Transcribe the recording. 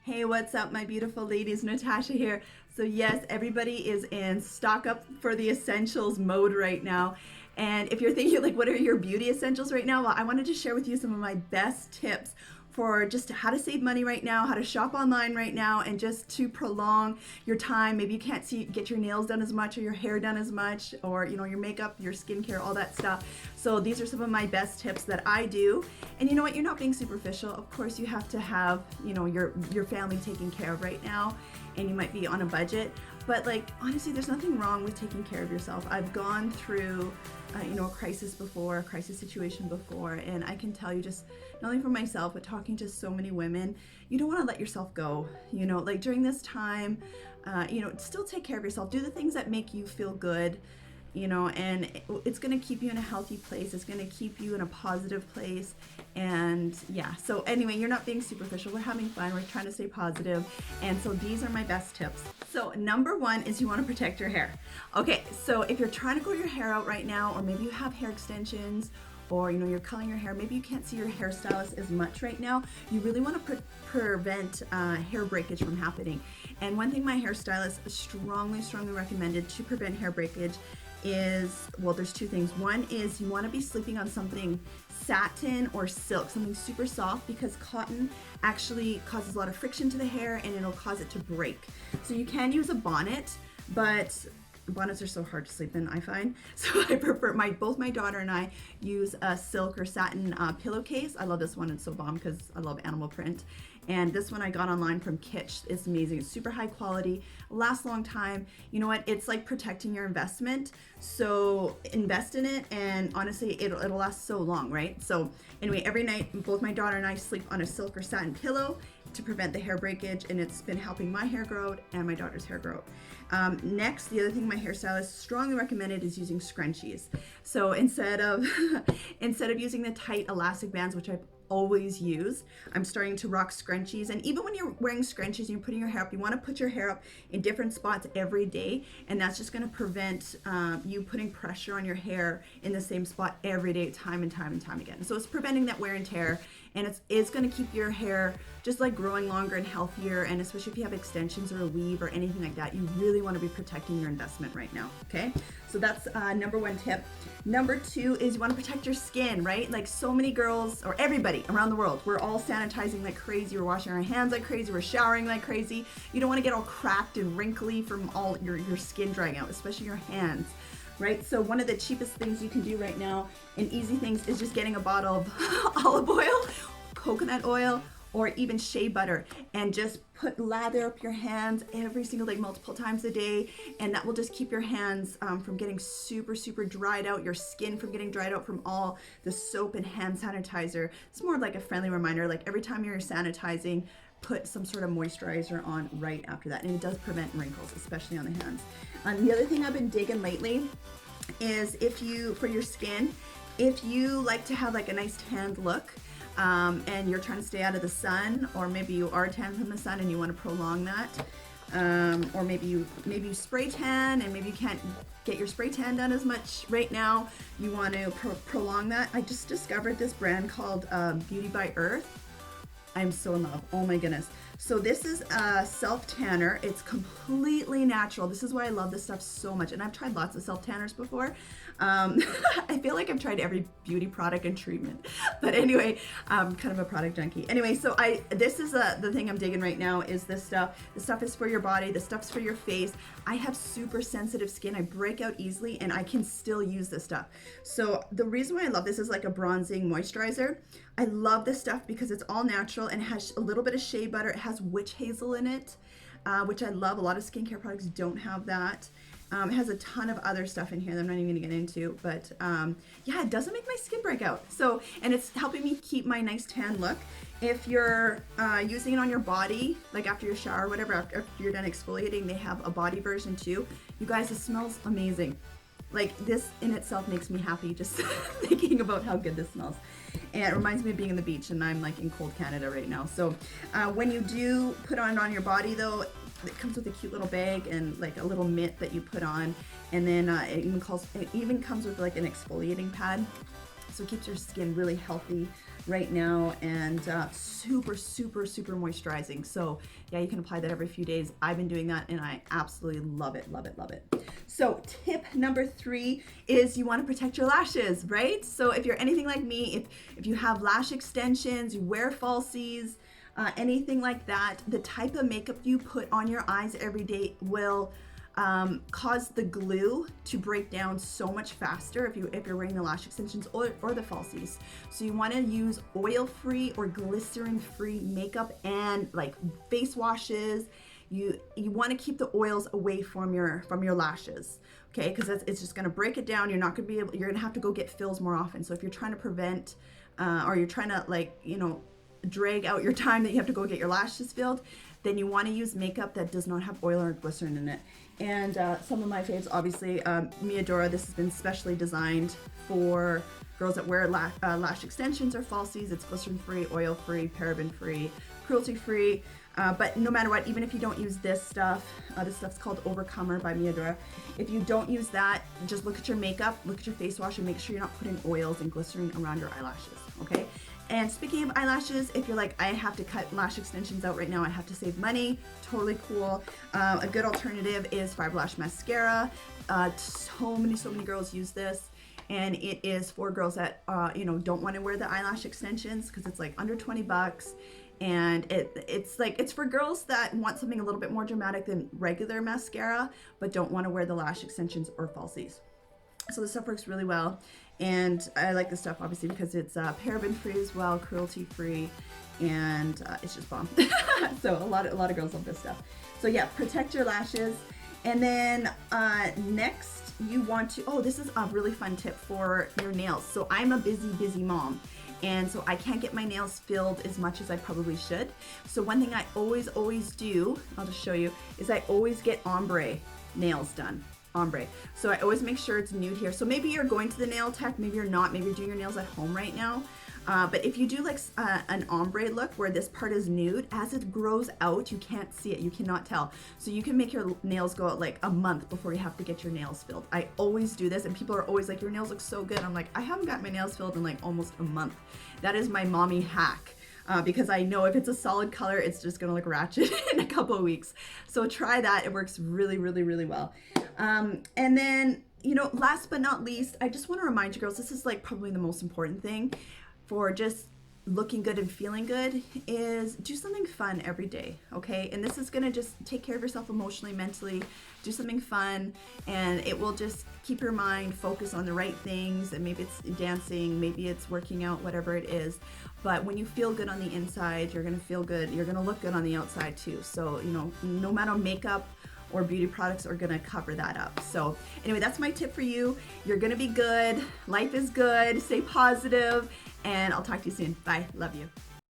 Hey, what's up, my beautiful ladies? Natasha here. So, yes, everybody is in stock up for the essentials mode right now. And if you're thinking, like, what are your beauty essentials right now? Well, I wanted to share with you some of my best tips for just how to save money right now, how to shop online right now, and just to prolong your time. Maybe you can't get your nails done as much or your hair done as much, or your makeup, your skincare, all that stuff. So these are some of my best tips that I do. And you know what? You're not being superficial. Of course, you have to have your family taken care of right now, and you might be on a budget. But like honestly, there's nothing wrong with taking care of yourself. I've gone through a crisis before, a crisis situation before, and I can tell you, just not only for myself but talking to so many women, you don't want to let yourself go. Like during this time, still take care of yourself. Do the things that make you feel good. And it's going to keep you in a healthy place. It's going to keep you in a positive place. And yeah, so anyway, you're not being superficial. We're having fun. We're trying to stay positive. And so these are my best tips. So number one is you want to protect your hair. Okay, so if you're trying to grow your hair out right now, or maybe you have hair extensions, or you're coloring your hair, maybe you can't see your hairstylist as much right now, you really want to prevent hair breakage from happening. And one thing my hairstylist strongly recommended to prevent hair breakage is, well, there's two things. One is you want to be sleeping on something satin or silk, something super soft, because cotton actually causes a lot of friction to the hair and it'll cause it to break. So you can use a bonnet, but bonnets are so hard to sleep in, I find. So I prefer, both my daughter and I use a silk or satin pillowcase. I love this one. It's so bomb because I love animal print. And this one I got online from Kitsch. It's amazing. It's super high quality, lasts a long time. You know what? It's like protecting your investment. So invest in it, and honestly, it'll last so long, right? So anyway, every night, both my daughter and I sleep on a silk or satin pillow to prevent the hair breakage, and it's been helping my hair grow and my daughter's hair grow. Next, the other thing my hairstylist strongly recommended is using scrunchies. So instead of using the tight elastic bands, which I've always use, I'm starting to rock scrunchies. And even when you're wearing scrunchies and you're putting your hair up, you want to put your hair up in different spots every day, and that's just going to prevent you putting pressure on your hair in the same spot every day, time and time again. So it's preventing that wear and tear, and it's going to keep your hair just like growing longer and healthier. And especially if you have extensions or a weave or anything like that, you really want to be protecting your investment right now. Okay, so that's number one tip. Number two is you want to protect your skin, right? Like so many girls, or everybody around the world, we're all sanitizing like crazy, we're washing our hands like crazy, we're showering like crazy. You don't want to get all cracked and wrinkly from all your skin drying out, especially your hands, right? So one of the cheapest things you can do right now, and easy things, is just getting a bottle of olive oil, coconut oil, or even shea butter, and just lather up your hands every single day, multiple times a day, and that will just keep your hands from getting super dried out, your skin from getting dried out from all the soap and hand sanitizer. It's more like a friendly reminder, like every time you're sanitizing, put some sort of moisturizer on right after that, and it does prevent wrinkles, especially on the hands. The other thing I've been digging lately is, for your skin, if you like to have like a nice tanned look, and you're trying to stay out of the sun, or maybe you are tan from the sun and you want to prolong that, or maybe you spray tan and maybe you can't get your spray tan done as much right now, you want to prolong that. I just discovered this brand called Beauty by Earth. I'm so in love. Oh my goodness. So this is a self tanner. It's completely natural. This is why I love this stuff so much. And I've tried lots of self tanners before. I feel like I've tried every beauty product and treatment. But anyway, I'm kind of a product junkie. Anyway, so this is the thing I'm digging right now, is this stuff. This stuff is for your body. This stuff's for your face. I have super sensitive skin. I break out easily, and I can still use this stuff. So the reason why I love this is like a bronzing moisturizer. I love this stuff because it's all natural and has a little bit of shea butter. It has witch hazel in it, which I love. A lot of skincare products don't have that. It has a ton of other stuff in here that I'm not even gonna get into, but yeah, it doesn't make my skin break out. So, and it's helping me keep my nice tan look. If you're using it on your body, like after your shower or whatever, after you're done exfoliating, they have a body version too. You guys, it smells amazing. Like, this in itself makes me happy just thinking about how good this smells. And it reminds me of being in the beach, and I'm like in cold Canada right now. So when you do put it on your body though, it comes with a cute little bag and like a little mitt that you put on, and then it even comes with like an exfoliating pad. So it keeps your skin really healthy, right now, and super, super, super moisturizing. So yeah, you can apply that every few days. I've been doing that and I absolutely love it, love it, love it. So tip number 3 is you want to protect your lashes, right? So if you're anything like me, if you have lash extensions, you wear falsies, anything like that, the type of makeup you put on your eyes every day will cause the glue to break down so much faster if you're wearing the lash extensions or the falsies. So you want to use oil-free or glycerin-free makeup and like face washes. You want to keep the oils away from your lashes, okay? Because it's just going to break it down. You're not going to be able. You're going to have to go get fills more often. So if you're trying to prevent, or you're trying to, like, you know, drag out your time that you have to go get your lashes filled, then you want to use makeup that does not have oil or glycerin in it. And some of my faves, obviously, Miadora. This has been specially designed for girls that wear lash extensions or falsies. It's glycerin-free, oil-free, paraben-free, cruelty-free. But no matter what, even if you don't use this stuff's called Overcomer by Miadora. If you don't use that, just look at your makeup, look at your face wash, and make sure you're not putting oils and glycerin around your eyelashes, okay? And speaking of eyelashes, if you're like, I have to cut lash extensions out right now, I have to save money, totally cool. A good alternative is Fiber Lash Mascara. So many girls use this. And it is for girls that, you know, don't want to wear the eyelash extensions because it's like under 20 bucks. And it's for girls that want something a little bit more dramatic than regular mascara, but don't want to wear the lash extensions or falsies. So this stuff works really well. And I like this stuff obviously because it's paraben free as well, cruelty free, and it's just bomb. So a lot of girls love this stuff. So yeah, protect your lashes. And then next you want to, oh, this is a really fun tip for your nails. So I'm a busy mom, and so I can't get my nails filled as much as I probably should. So one thing I always do, I'll just show you, is I always get ombre nails done. Ombre. So I always make sure it's nude here. So maybe you're going to the nail tech, maybe you're not, maybe you're doing your nails at home right now. But if you do like an ombre look where this part is nude, as it grows out, you can't see it, you cannot tell. So you can make your nails go out like a month before you have to get your nails filled. I always do this, and people are always like, your nails look so good. I'm like, I haven't got my nails filled in like almost a month. That is my mommy hack. Because I know if it's a solid color, it's just gonna look ratchet in a couple of weeks. So try that, it works really well. And then, you know, last but not least, I just wanna remind you girls, this is like probably the most important thing for just looking good and feeling good, is do something fun every day, okay? And this is gonna just take care of yourself emotionally, mentally. Do something fun, and it will just keep your mind focused on the right things. And maybe it's dancing, maybe it's working out, whatever it is. But when you feel good on the inside, you're gonna feel good, you're gonna look good on the outside too. So, you know, no matter makeup or beauty products are gonna cover that up. So anyway, that's my tip for you. You're gonna be good, life is good, stay positive, and I'll talk to you soon. Bye, love you.